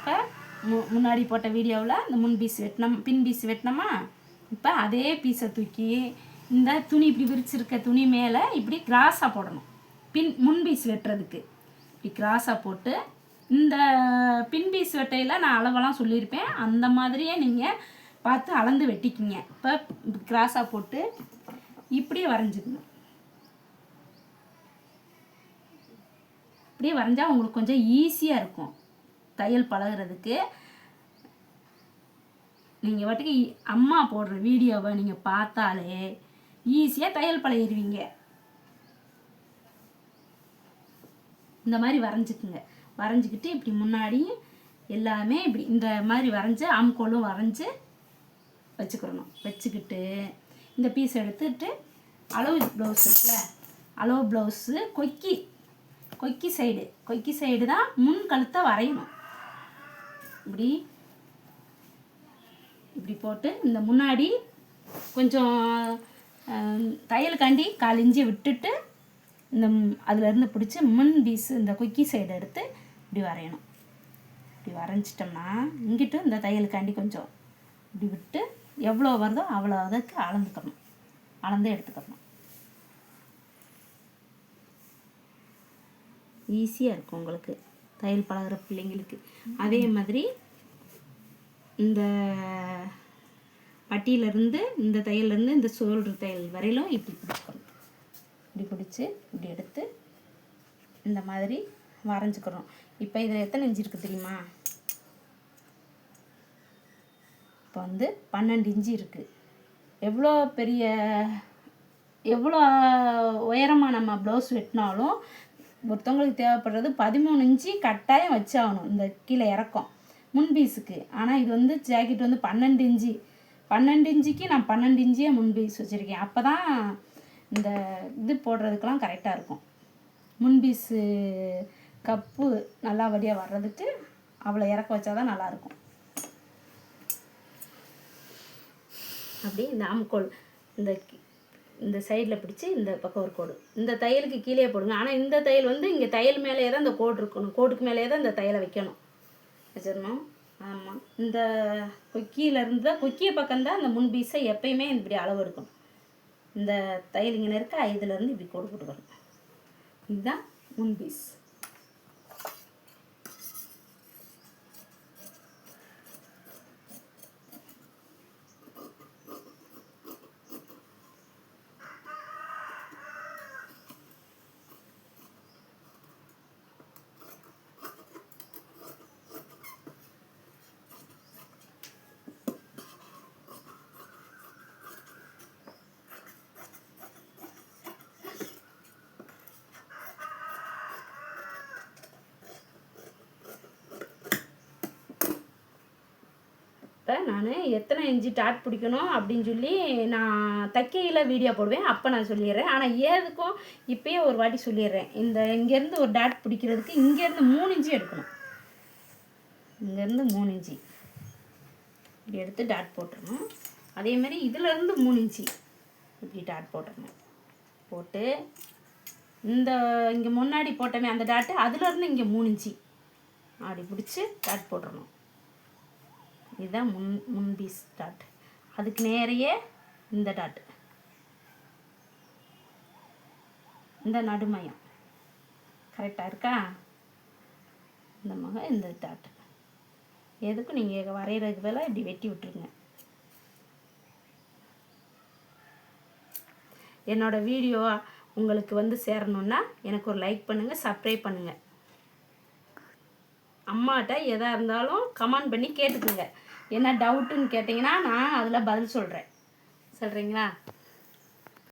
இப்போ முன்னாடி போட்ட வீடியோவில் இந்த முன் பீஸ் வெட்டினோம், பின் பீஸ் வெட்டினோமா. இப்போ அதே பீஸை தூக்கி இந்த துணி இப்படி விரிச்சிருக்க துணி மேலே இப்படி கிராஸாக போடணும். முன் பீஸ் வெட்டுறதுக்கு இப்படி கிராஸாக போட்டு, இந்த பின் பீஸ் வெட்டையில் நான் அளவெல்லாம் சொல்லியிருப்பேன், அந்த மாதிரியே நீங்கள் பார்த்து அளந்து வெட்டிக்கிங்க. இப்போ கிராஸாக போட்டு இப்படியே வரைஞ்சிக்கணும். இப்படியே வரைஞ்சால் உங்களுக்கு கொஞ்சம் ஈஸியாக இருக்கும் தையல் பழகிறதுக்கு. நீங்கள் வாட்டுக்கு அம்மா போடுற வீடியோவை நீங்கள் பார்த்தாலே ஈஸியாக தையல் பழகிடுவீங்க. இந்த மாதிரி வரைஞ்சிக்குங்க. வரைஞ்சிக்கிட்டு இப்படி முன்னாடி எல்லாமே இப்படி இந்த மாதிரி வரைஞ்சி ஆம்கோலும் வரைஞ்சி வச்சுக்கிறணும். வச்சுக்கிட்டு இந்த பீஸ் எடுத்துட்டு அளவு ப்ளவுஸ் இருக்குல்ல, அளவு ப்ளவுஸு கொக்கி சைடு தான் முன் கழுத்தை வரையணும். இப்படி போட்டு இந்த முன்னாடி கொஞ்சம் தையலுக்காண்டி 1/4 இன்ச்சு விட்டுட்டு இந்த அதிலேருந்து பிடிச்சி முன் பீஸு இந்த கொக்கி சைடு எடுத்து இப்படி வரையணும். இப்படி வரைஞ்சிட்டோம்னா இங்கிட்டு இந்த தையலுக்காண்டி கொஞ்சம் இப்படி விட்டு எவ்வளோ வருதோ அவ்வளோ அதுக்கு அளந்து எடுத்துக்கணும். ஈஸியாக இருக்கும் உங்களுக்கு தையல் பழகிற பிள்ளைங்களுக்கு. அதே மாதிரி இந்த பட்டியிலேருந்து இந்த தையல்லேருந்து இந்த ஷோல்டர் தையல் வரையிலும் இப்படி பிடிச்சிக்கணும். இப்படி பிடிச்சி இப்படி எடுத்து இந்த மாதிரி வரைஞ்சிக்கிறோம். இப்போ இதில் எத்தனை இன்ச்சு இருக்குது தெரியுமா? இப்போ 12 இன்ச்சு இருக்குது. எவ்வளோ உயரமாக நம்ம ப்ளவுஸ் வெட்டினாலும் ஒருத்தவங்களுக்கு தேவைப்படுறது 13 இன்ச்சு கட்டாயம் வச்சாகணும் இந்த கீழே இறக்கம் முன் பீஸுக்கு. ஆனால் இது ஜாக்கெட் 12 இன்ச்சு. 12 இன்ச்சுக்கு நான் 12 இன்ச்சியே முன் பீஸ் வச்சுருக்கேன். அப்போ தான் இந்த இது போடுறதுக்கெலாம் கரெக்டாக இருக்கும். முன் பீஸு கப்பு நல்லா வடியாக வர்றதுக்கு அவ்வளோ இறக்க வச்சா தான் நல்லாயிருக்கும். அப்படி இந்த ஆம்கோல் இந்த சைடில் பிடிச்சி இந்த பக்கம் ஒரு கோடு இந்த தையலுக்கு கீழே போடுங்க. ஆனால் இந்த தையல் இங்கே தையல் மேலேயே தான் இந்த கோடு இருக்கணும். கோடுக்கு மேலேயே தான் இந்த தையலை வைக்கணும், வச்சிடணும். ஆமாம், இந்த கொக்கியிலேருந்து தான் கொக்கிய பக்கம்தான் அந்த முன் பீஸை எப்பயுமே இப்படி அளவு எடுக்கணும். இந்த தையல் இங்கே இருக்க இதுலேருந்து இப்படி கோடு போட்டுக்கணும். இதுதான் முன் பீஸ். நான் எத்தனை இன்ச்சு டாட் பிடிக்கணும் அப்படின்னு சொல்லி நான் தைக்கையில் வீடியோ போடுவேன், அப்போ நான் சொல்லிடுறேன். ஆனால் ஏதுக்கும் இப்போயே ஒரு வாட்டி சொல்லிடுறேன். இங்கேருந்து ஒரு டாட் பிடிக்கிறதுக்கு இங்கேருந்து 3 இன்ச்சு எடுக்கணும். இங்கேருந்து 3 இன்ச்சு இப்படி எடுத்து டாட் போட்டுடணும். அதேமாதிரி இதிலேருந்து 3 இன்ச்சு இப்படி டாட் போட்டுடணும். போட்டு இங்கே முன்னாடி போட்டோமே அந்த டாட்டு அதுலேருந்து இங்கே 3 இன்ச்சு அப்படி பிடிச்சி டாட் போட்டுடணும். இதுதான் முன் பீஸ் டாட். அதுக்கு நேரையே இந்த டாட்டு, இந்த நடுமையம் கரெக்டாக இருக்கா? இந்த டாட்டு எதுக்கும் நீங்கள் வரைகிறதுக்கு பதிலாக இப்படி வெட்டி விட்டுருங்க. என்னோடய வீடியோ உங்களுக்கு சேரணுன்னா எனக்கு ஒரு லைக் பண்ணுங்கள், சப்ஸ்கிரைப் பண்ணுங்கள். அம்மாட்ட எதாக இருந்தாலும் கமெண்ட் பண்ணி கேட்டுக்குங்க. என்ன டவுட்டுன்னு கேட்டிங்கன்னா நான் அதில் பதில் சொல்கிறேன். சொல்கிறீங்களா?